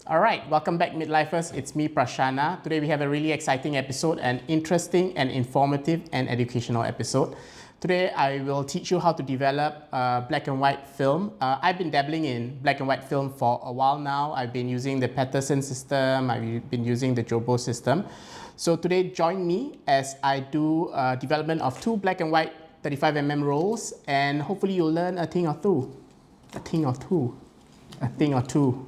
All right, welcome back Midlifers. It's me, Prashana. Today we have a really exciting episode, an interesting and informative and educational episode. Today I will teach you how to develop black and white film. I've been dabbling in black and white film for a while now. I've been using the Patterson system, I've been using the Jobo system. So today join me as I do development of two black and white 35mm rolls, and hopefully you'll learn a thing or two. A thing or two.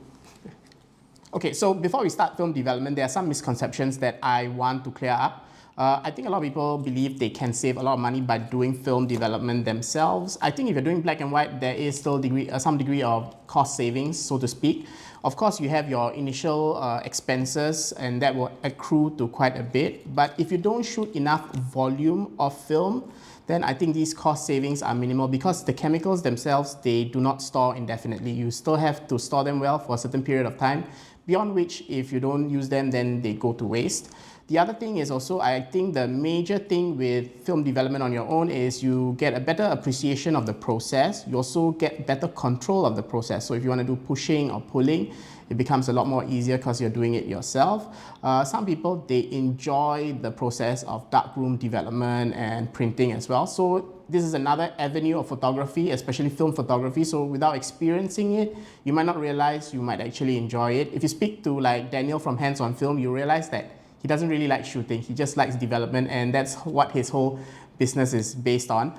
Okay, so before we start film development, there are some misconceptions that I want to clear up. I think a lot of people believe they can save a lot of money by doing film development themselves. I think if you're doing black and white, there is still some degree of cost savings, so to speak. Of course, you have your initial expenses, and that will accrue to quite a bit. But if you don't shoot enough volume of film, then I think these cost savings are minimal, because the chemicals themselves, they do not store indefinitely. You still have to store them well for a certain period of time, beyond which, if you don't use them, then they go to waste. The other thing is also, I think the major thing with film development on your own is you get a better appreciation of the process. You also get better control of the process. So if you want to do pushing or pulling, it becomes a lot more easier because you're doing it yourself. Some people, they enjoy the process of darkroom development and printing as well. So this is another avenue of photography, especially film photography. So without experiencing it, you might not realize you might actually enjoy it. If you speak to like Daniel from Hands on Film, you realize that he doesn't really like shooting. He just likes development, and that's what his whole business is based on.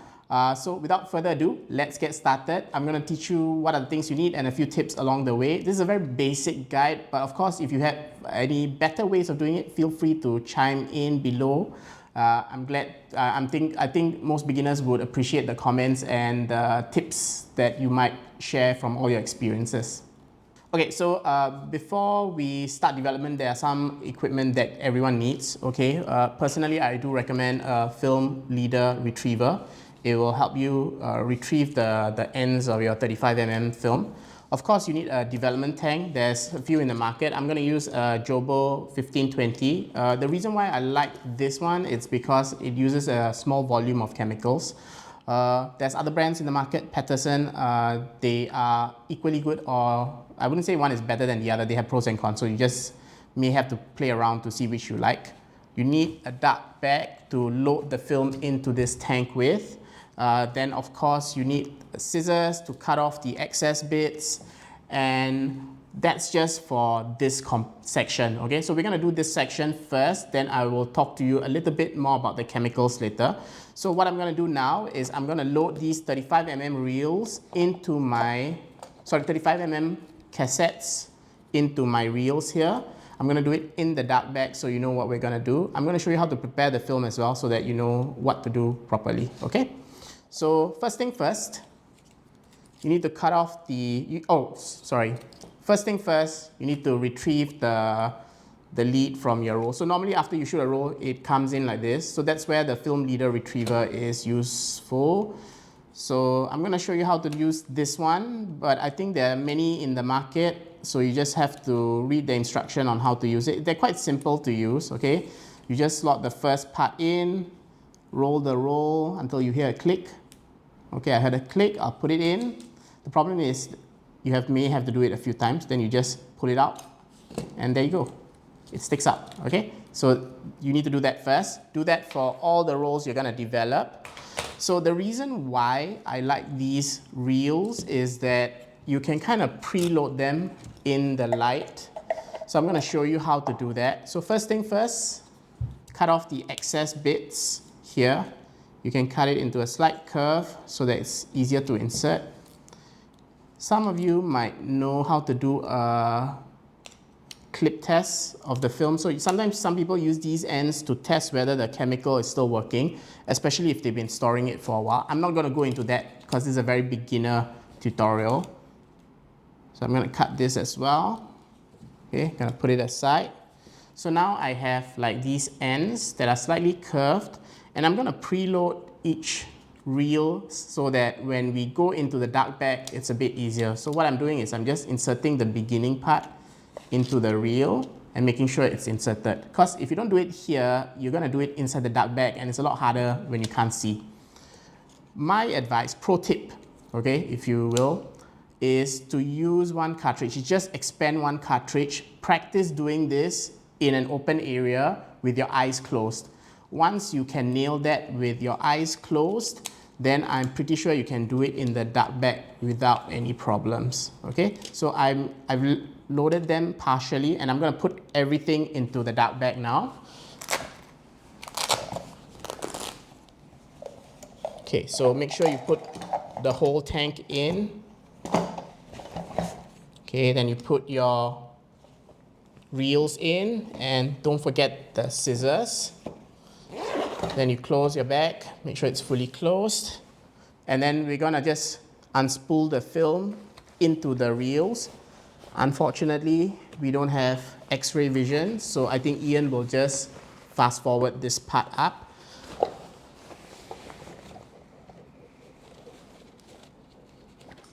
So without further ado, let's get started. I'm going to teach you what are the things you need and a few tips along the way. This is a very basic guide, but of course, if you have any better ways of doing it, feel free to chime in below. I think most beginners would appreciate the comments and the tips that you might share from all your experiences. Okay, so before we start development, there are some equipment that everyone needs, okay? Personally, I do recommend a film leader retriever. It will help you retrieve the ends of your 35mm film. Of course, you need a development tank. There's a few in the market. I'm gonna use a Jobo 1520. The reason why I like this one is because it uses a small volume of chemicals. There's other brands in the market, Patterson, they are equally good, or I wouldn't say one is better than the other. They have pros and cons, so you just may have to play around to see which you like. You need a dark bag to load the film into this tank with. Then of course you need scissors to cut off the excess bits, and that's just for this section, okay? So we're gonna do this section first, then I will talk to you a little bit more about the chemicals later. So what I'm gonna do now is I'm gonna load these 35mm reels into my, 35mm cassettes into my reels here. I'm gonna do it in the dark bag so you know what we're gonna do. I'm gonna show you how to prepare the film as well so that you know what to do properly, okay? So first thing first, you need to cut off the, First thing first, you need to retrieve the lead from your roll. So normally after you shoot a roll, it comes in like this. So that's where the film leader retriever is useful. So I'm going to show you how to use this one, but I think there are many in the market. So you just have to read the instruction on how to use it. They're quite simple to use, okay? You just slot the first part in, roll the roll until you hear a click. Okay, I heard a click, I'll put it in. The problem is you may have to do it a few times, then you just pull it out, and there you go. It sticks up, okay? So you need to do that first. Do that for all the rolls you're gonna develop. So the reason why I like these reels is that you can kind of preload them in the light. So I'm gonna show you how to do that. So first thing first, cut off the excess bits here. You can cut it into a slight curve so that it's easier to insert. Some of you might know how to do a clip test of the film. So sometimes some people use these ends to test whether the chemical is still working, especially if they've been storing it for a while. I'm not going to go into that because this is a very beginner tutorial. So I'm going to cut this as well. Okay, going to put it aside. So now I have like these ends that are slightly curved, and I'm going to preload each reel so that when we go into the dark bag, it's a bit easier. So what I'm doing is I'm just inserting the beginning part into the reel and making sure it's inserted. Because if you don't do it here, you're going to do it inside the dark bag, and it's a lot harder when you can't see. My advice, pro tip, okay, if you will, is to use one cartridge. You just expand one cartridge practice doing this in an open area with your eyes closed. Once you can nail that with your eyes closed, then I'm pretty sure you can do it in the dark bag without any problems, okay? So I've loaded them partially, and I'm gonna put everything into the dark bag now. Okay, so make sure you put the whole tank in. Okay, then you put your reels in, and don't forget the scissors. Then you close your bag, make sure it's fully closed. And then we're gonna just unspool the film into the reels. Unfortunately, we don't have X-ray vision, so I think Ian will just fast forward this part up.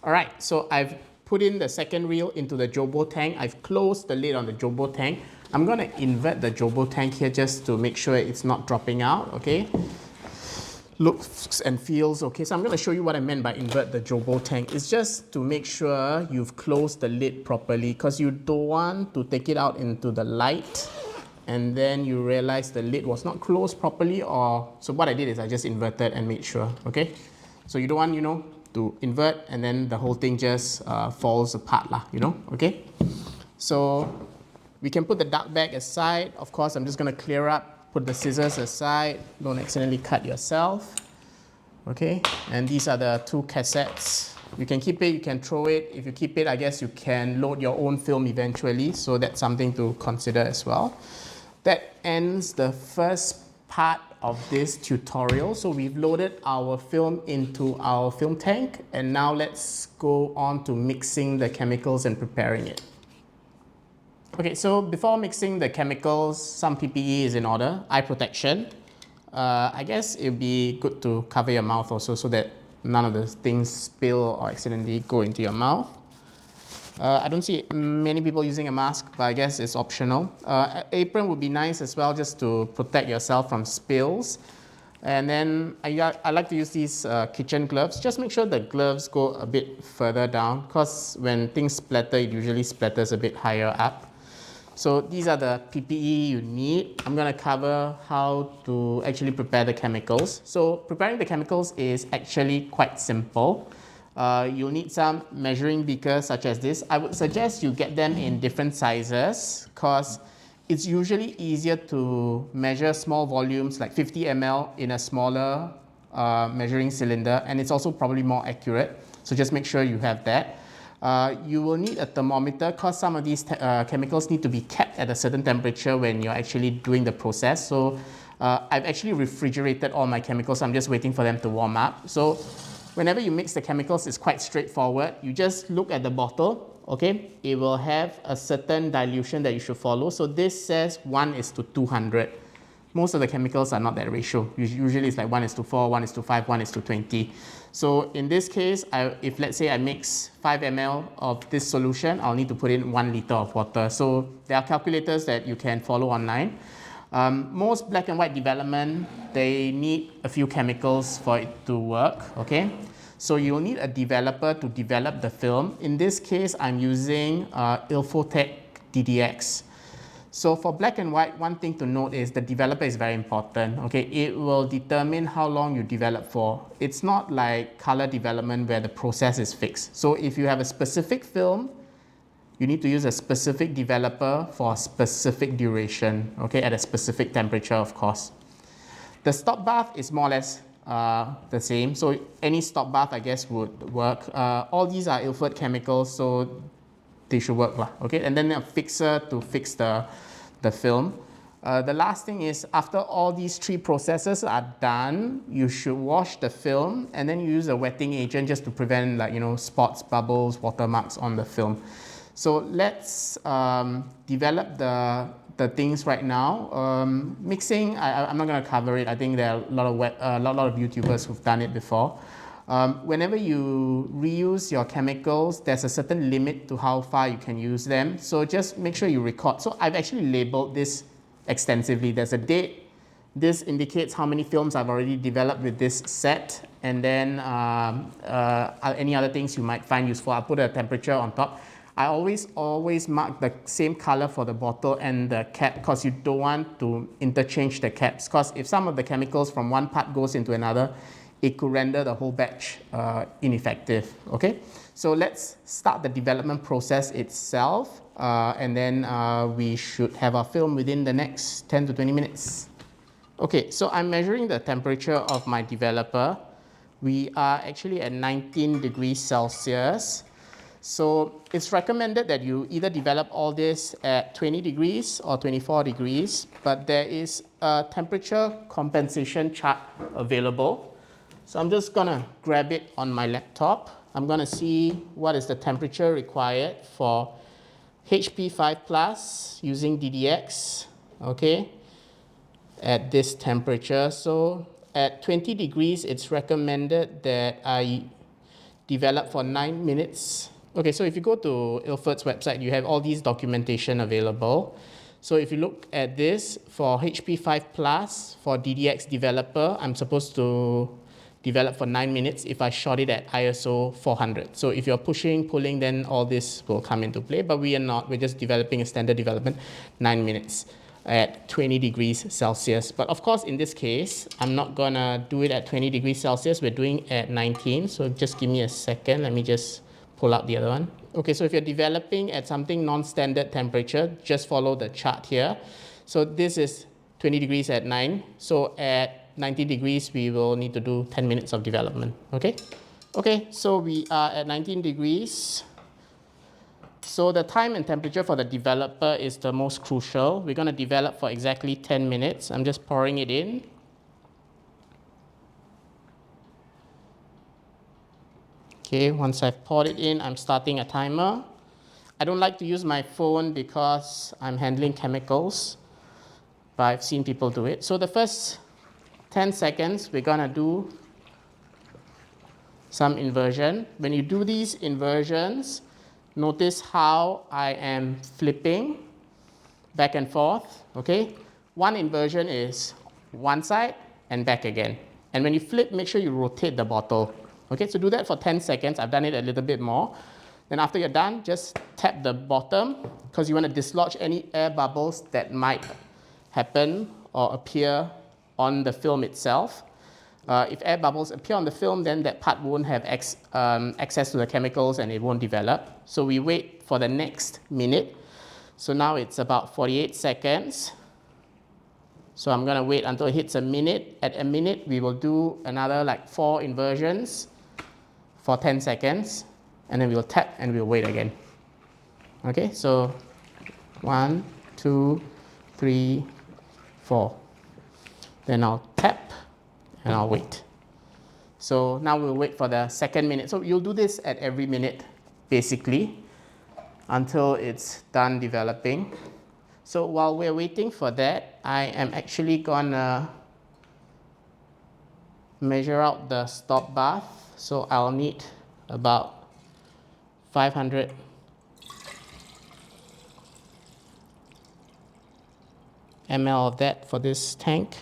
All right, so I've put in the second reel into the Jobo tank. I've closed the lid on the Jobo tank. I'm gonna invert the Jobo tank here just to make sure it's not dropping out, okay? Looks and feels okay. So I'm gonna show you what I meant by invert the Jobo tank. It's just to make sure you've closed the lid properly, because you don't want to take it out into the light and then you realize the lid was not closed properly, or, so what I did is I just inverted and made sure, okay? So you don't want, you know, to invert and then the whole thing just falls apart lah, you know, okay? So we can put the dark bag aside. Of course, I'm just gonna clear up, put the scissors aside, don't accidentally cut yourself, okay? And these are the two cassettes. You can keep it, you can throw it. If you keep it, I guess you can load your own film eventually, so that's something to consider as well. That ends the first part of this tutorial. So we've loaded our film into our film tank, and now let's go on to mixing the chemicals and preparing it. Okay, so before mixing the chemicals, some PPE is in order. Eye protection. I guess it would be good to cover your mouth also, so that none of the things spill or accidentally go into your mouth. I don't see many people using a mask, but I guess it's optional. Apron would be nice as well, just to protect yourself from spills. And then I like to use these kitchen gloves. Just make sure the gloves go a bit further down, because when things splatter, it usually splatters a bit higher up. So these are the PPE you need. I'm gonna cover how to actually prepare the chemicals. So preparing the chemicals is actually quite simple. You'll need some measuring beakers such as this. I would suggest you get them in different sizes, because it's usually easier to measure small volumes like 50 ml in a smaller measuring cylinder, and it's also probably more accurate. So just make sure you have that. You will need a thermometer, because some of these chemicals need to be kept at a certain temperature when you're actually doing the process. So I've actually refrigerated all my chemicals. I'm just waiting for them to warm up. So whenever you mix the chemicals, it's quite straightforward. You just look at the bottle, okay? It will have a certain dilution that you should follow. So this says 1:200. Most of the chemicals are not that ratio. Usually it's like 1:4, 1:5, 1:20. So in this case, if let's say I mix 5 ml of this solution, I'll need to put in 1 liter of water. So there are calculators that you can follow online. Most black and white development, they need a few chemicals for it to work, okay? So you'll need a developer to develop the film. In this case, I'm using Ilfotec DD-X. So for black and white, one thing to note is the developer is very important, okay? It will determine how long you develop for. It's not like color development where the process is fixed. So if you have a specific film, you need to use a specific developer for a specific duration, okay, at a specific temperature, of course. The stop bath is more or less the same. So any stop bath, I guess, would work. All these are Ilford chemicals, so they should work, okay? And then a fixer to fix the film. The last thing is, after all these 3 processes are done, you should wash the film, and then you use a wetting agent just to prevent, like, you know, spots, bubbles, watermarks on the film. So let's develop the things right now. Mixing, I'm not going to cover it. I think there are a lot of YouTubers who've done it before. Whenever you reuse your chemicals, there's a certain limit to how far you can use them. So just make sure you record. So I've actually labeled this extensively. There's a date. This indicates how many films I've already developed with this set. And then any other things you might find useful. I'll put a temperature on top. I always mark the same color for the bottle and the cap because you don't want to interchange the caps, because if some of the chemicals from one part goes into another, it could render the whole batch ineffective, okay? So let's start the development process itself, and then we should have our film within the next 10 to 20 minutes. Okay, so I'm measuring the temperature of my developer. We are actually at 19 degrees Celsius. So it's recommended that you either develop all this at 20 degrees or 24 degrees, but there is a temperature compensation chart available. So I'm just gonna grab it on my laptop. I'm gonna see what is the temperature required for HP5 Plus using DD-X, okay, at this temperature. So at 20 degrees, it's recommended that I develop for 9 minutes. Okay, so if you go to Ilford's website, you have all these documentation available. So if you look at this, for HP5 Plus, for DD-X developer, I'm supposed to develop for 9 minutes if I shot it at ISO 400. So if you're pushing, pulling, then all this will come into play, but we are not. We're just developing a standard development, 9 minutes at 20 degrees Celsius. But of course, in this case, I'm not gonna do it at 20 degrees Celsius. We're doing at 19. So just give me a second. Let me just pull out the other one. Okay, so if you're developing at something non-standard temperature, just follow the chart here. So this is 20 degrees at 9. So at 90 degrees, we will need to do 10 minutes of development, okay? Okay, so we are at 19 degrees. So the time and temperature for the developer is the most crucial. We're gonna develop for exactly 10 minutes. I'm just pouring it in. Okay, once I've poured it in, I'm starting a timer. I don't like to use my phone because I'm handling chemicals, but I've seen people do it. So the first 10 seconds, we're gonna do some inversion. When you do these inversions, notice how I am flipping back and forth, okay? One inversion is one side and back again. And when you flip, make sure you rotate the bottle. Okay, so do that for 10 seconds. I've done it a little bit more. Then after you're done, just tap the bottom because you want to dislodge any air bubbles that might happen or appear on the film itself. If air bubbles appear on the film, then that part won't have access to the chemicals and it won't develop. So we wait for the next minute. So now it's about 48 seconds. So I'm gonna wait until it hits a minute. At a minute, we will do another like 4 inversions for 10 seconds. And then we'll tap and we'll wait again. Okay, so 1, 2, 3, 4. Then I'll tap and I'll wait. So now we'll wait for the second minute. So you'll do this at every minute, basically, until it's done developing. So while we're waiting for that, I am actually gonna measure out the stop bath. So I'll need about 500 ml of that for this tank.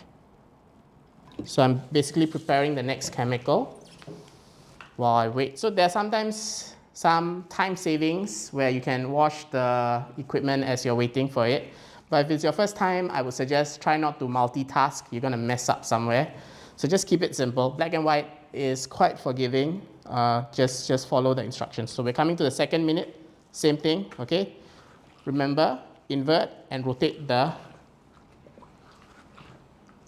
So I'm basically preparing the next chemical while I wait. So there are sometimes some time savings where you can wash the equipment as you're waiting for it. But if it's your first time, I would suggest try not to multitask. You're gonna mess up somewhere. So just keep it simple. Black and white is quite forgiving. Just follow the instructions. So we're coming to the second minute, same thing, okay? Remember, invert and rotate the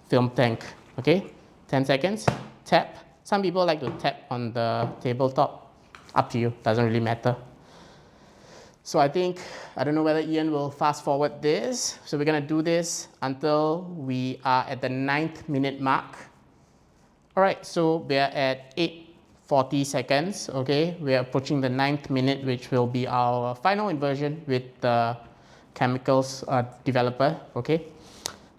film tank, okay? 10 seconds, tap. Some people like to tap on the tabletop. Up to you, doesn't really matter. So I don't know whether Ian will fast forward this. So we're gonna do this until we are at the 9th minute mark. All right, so we're at 8:40 seconds, okay? We're approaching the 9th minute, which will be our final inversion with the chemicals developer, okay?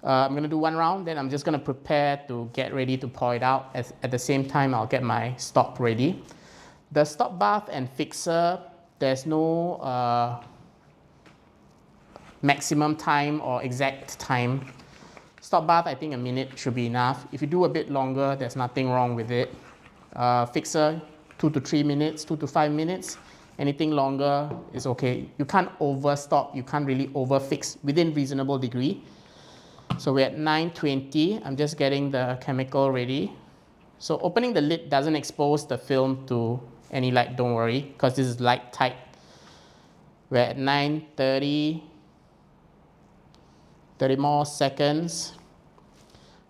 I'm gonna do one round, then I'm just gonna prepare to get ready to pour it out. At the same time, I'll get my stop ready. The stop bath and fixer, there's no maximum time or exact time. Stop bath, I think a minute should be enough. If you do a bit longer, there's nothing wrong with it. Fixer, 2 to 3 minutes, 2 to 5 minutes. Anything longer is okay. You can't overstop, you can't really overfix within reasonable degree. So we're at 920. I'm just getting the chemical ready. So opening the lid doesn't expose the film to any light, don't worry, because this is light tight. We're at 930. 30 more seconds.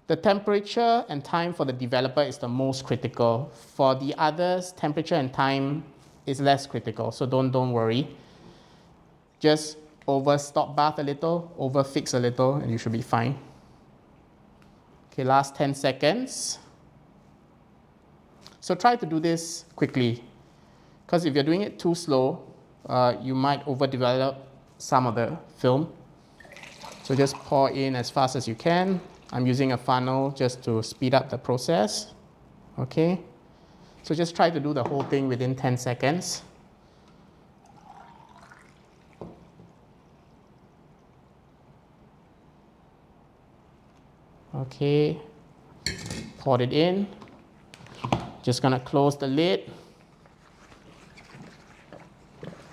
The temperature and time for the developer is the most critical. For the others, temperature and time is less critical, so don't worry. Just overstop bath a little, overfix a little, and you should be fine. Okay, last 10 seconds. So try to do this quickly, because if you're doing it too slow, you might overdevelop some of the film. So just pour in as fast as you can. I'm using a funnel just to speed up the process. Okay. So just try to do the whole thing within 10 seconds. Okay. Pour it in. Just gonna close the lid.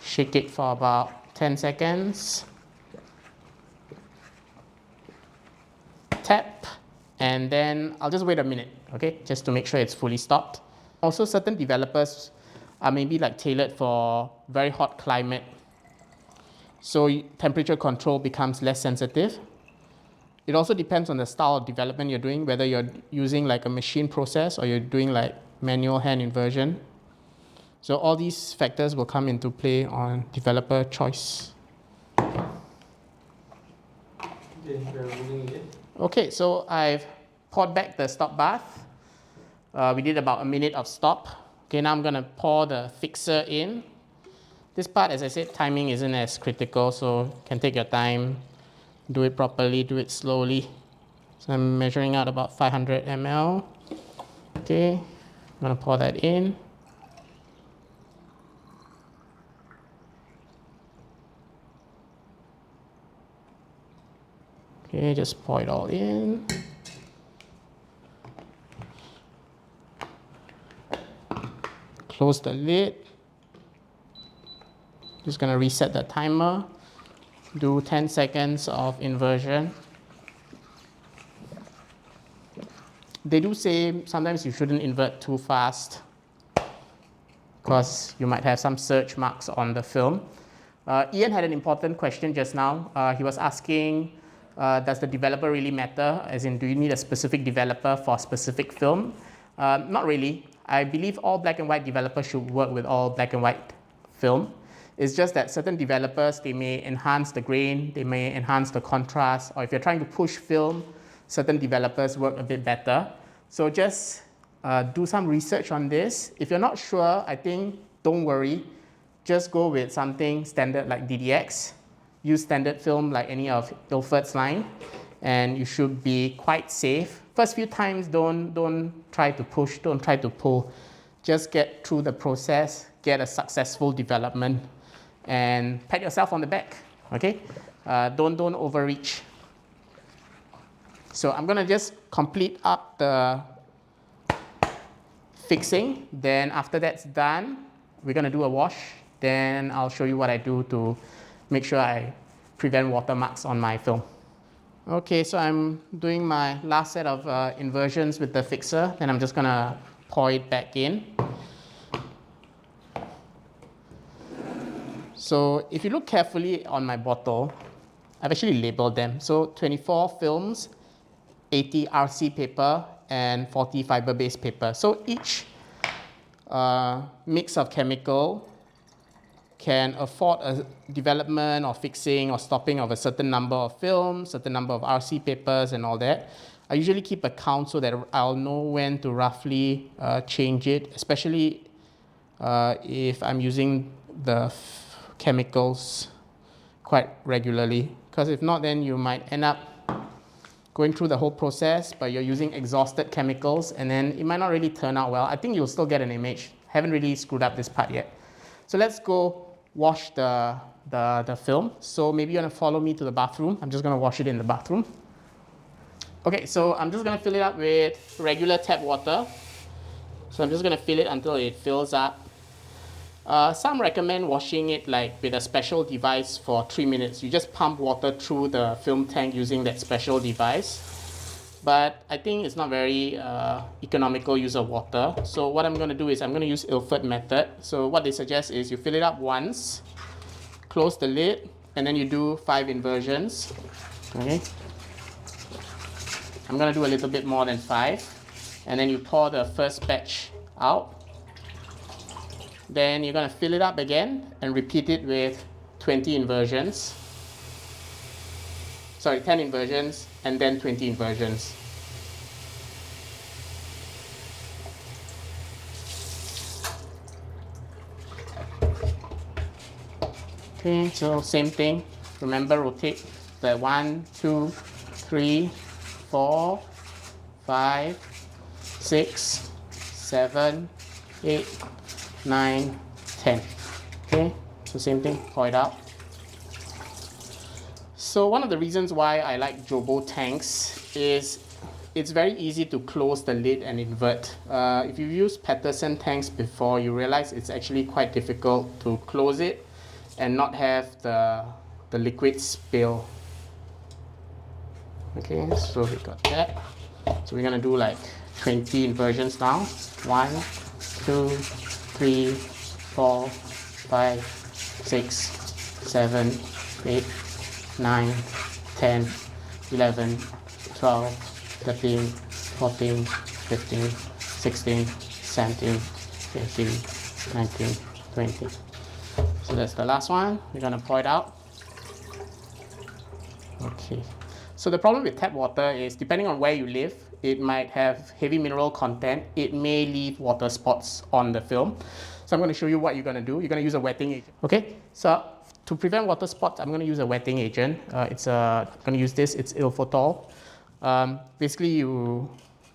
Shake it for about 10 seconds. Tap, and then I'll just wait a minute, okay, just to make sure it's fully stopped. Also, certain developers are maybe like tailored for very hot climate, so temperature control becomes less sensitive. It also depends on the style of development you're doing, whether you're using like a machine process or you're doing like manual hand inversion. So all these factors will come into play on developer choice. Okay, so I've poured back the stop bath. We did about a minute of stop. Okay, now I'm gonna pour the fixer in. This part, as I said, timing isn't as critical, so you can take your time, do it properly, do it slowly. So I'm measuring out about 500 ml. Okay, I'm gonna pour that in. Okay, just pour it all in. Close the lid. Just gonna reset the timer. Do 10 seconds of inversion. They do say sometimes you shouldn't invert too fast because you might have some search marks on the film. Ian had an important question just now. He was asking, does the developer really matter? As in, do you need a specific developer for a specific film? Not really. I believe all black and white developers should work with all black and white film. It's just that certain developers, they may enhance the grain, they may enhance the contrast, or if you're trying to push film, certain developers work a bit better. So just do some research on this. If you're not sure, I think don't worry. Just go with something standard like DD-X. Use standard film like any of Ilford's line, and you should be quite safe. First few times, don't try to push, don't try to pull. Just get through the process, get a successful development, and pat yourself on the back, okay? Don't overreach. So I'm gonna just complete up the fixing. Then after that's done, we're gonna do a wash. Then I'll show you what I do to make sure I prevent watermarks on my film. Okay, so I'm doing my last set of inversions with the fixer. Then I'm just gonna pour it back in. So if you look carefully on my bottle, I've actually labeled them. So 24 films, 80 RC paper, and 40 fiber-based paper. So each mix of chemical can afford a development or fixing or stopping of a certain number of films, certain number of RC papers and all that. I usually keep a count so that I'll know when to roughly change it, especially if I'm using the chemicals quite regularly. Because if not, then you might end up going through the whole process, but you're using exhausted chemicals, and then it might not really turn out well. I think you'll still get an image. Haven't really screwed up this part yet. So let's go wash the film. So maybe you want to follow me to the bathroom. I'm just going to wash it in the bathroom. Okay, so I'm just going to fill it up with regular tap water. So I'm just going to fill it until it fills up. Some recommend washing it like with a special device for 3 minutes. You just pump water through the film tank using that special device. But I think it's not very economical use of water. So what I'm going to do is I'm going to use Ilford method. So what they suggest is you fill it up once, close the lid, and then you do 5 inversions. Okay. I'm going to do a little bit more than 5. And then you pour the first batch out. Then you're going to fill it up again and repeat it with 20 inversions. Sorry, 10 inversions and then 20 inversions. Okay, so same thing. Remember, rotate the 1, 2, 3, 4, 5, 6, 7, 8, 9, 10. Okay, so same thing, pour it out. So one of the reasons why I like Jobo tanks is it's very easy to close the lid and invert. If you've used Patterson tanks before, you realize it's actually quite difficult to close it and not have the liquid spill. Okay, so we got that. So we're gonna do like 20 inversions now. 1, 2, 3, 4, 5, 6, 7, 8, 9, 10, 11, 12, 13, 14, 15, 16, 17, 18, 19, 20. So that's the last one. We're gonna pour it out. Okay. So the problem with tap water is depending on where you live, it might have heavy mineral content. It may leave water spots on the film. So I'm going to show you what you're going to do. You're going to use a wetting agent. Okay, so to prevent water spots, I'm going to use a wetting agent. I'm going to use this. It's Ilfotec. Basically, you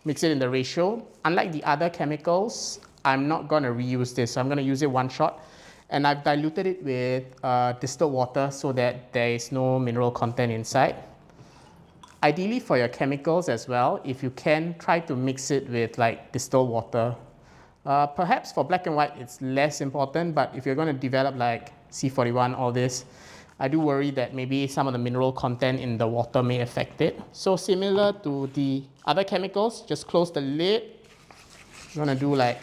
mix it in the ratio. Unlike the other chemicals, I'm not going to reuse this. So I'm going to use it one shot. And I've diluted it with distilled water so that there is no mineral content inside. Ideally for your chemicals as well, if you can, try to mix it with like distilled water. Perhaps for black and white, it's less important, but if you're going to develop like C41, all this, I do worry that maybe some of the mineral content in the water may affect it. So similar to the other chemicals, just close the lid. You're going to do like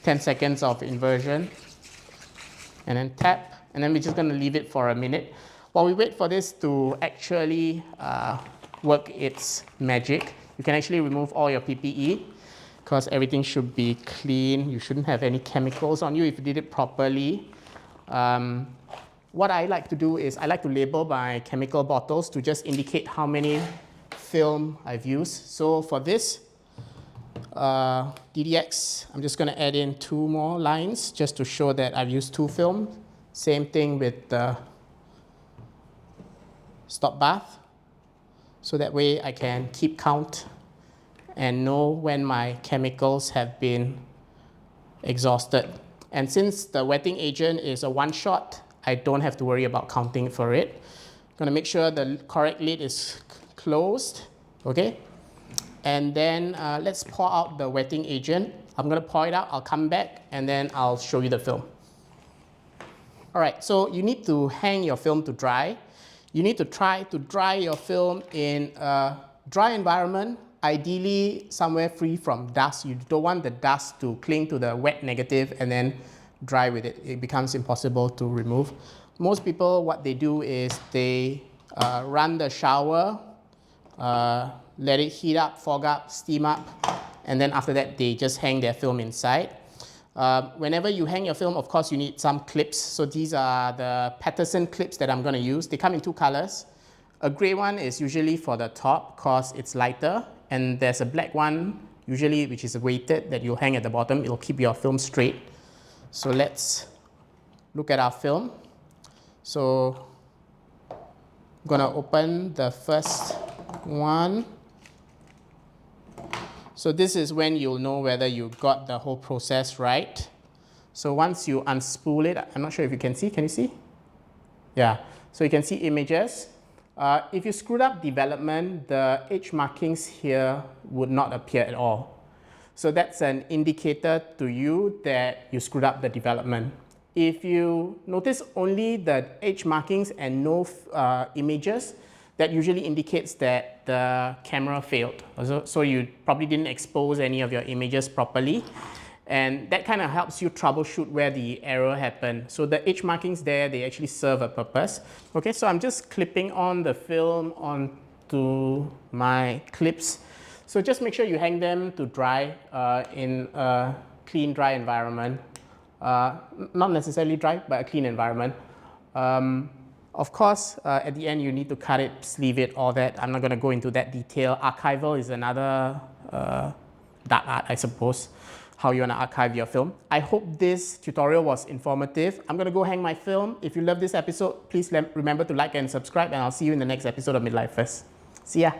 10 seconds of inversion and then tap, and then we're just going to leave it for a minute. While we wait for this to actually work its magic, you can actually remove all your PPE because everything should be clean. You shouldn't have any chemicals on you if you did it properly. What I like to do is I like to label my chemical bottles to just indicate how many film I've used. So for this DD-X, I'm just going to add in 2 more lines just to show that I've used 2 film. Same thing with the stop bath, so that way I can keep count and know when my chemicals have been exhausted. And since the wetting agent is a one shot, I don't have to worry about counting for it. I'm going to make sure the correct lid is closed, okay? And then let's pour out the wetting agent. I'm going to pour it out, I'll come back, and then I'll show you the film. All right, so you need to hang your film to dry. You need to try to dry your film in a dry environment, ideally somewhere free from dust. You don't want the dust to cling to the wet negative and then dry with it. It becomes impossible to remove. Most people, what they do is they run the shower, let it heat up, fog up, steam up, and then after that they just hang their film inside. Whenever you hang your film, of course, you need some clips. So these are the Patterson clips that I'm going to use. They come in 2 colors. A gray one is usually for the top because it's lighter. And there's a black one, usually, which is weighted, that you'll hang at the bottom. It'll keep your film straight. So let's look at our film. So I'm going to open the first one. So this is when you'll know whether you got the whole process right. So once you unspool it, I'm not sure if you can see. Can you see? Yeah. So you can see images. If you screwed up development, the edge markings here would not appear at all. So that's an indicator to you that you screwed up the development. If you notice only the edge markings and no images, that usually indicates that the camera failed. So you probably didn't expose any of your images properly. And that kind of helps you troubleshoot where the error happened. So the edge markings there, they actually serve a purpose. Okay, so I'm just clipping on the film onto my clips. So just make sure you hang them to dry in a clean, dry environment. Not necessarily dry, but a clean environment. Of course, at the end, you need to cut it, sleeve it, all that. I'm not going to go into that detail. Archival is another dark art, I suppose, how you want to archive your film. I hope this tutorial was informative. I'm going to go hang my film. If you love this episode, please remember to like and subscribe, and I'll see you in the next episode of Midlifers. See ya.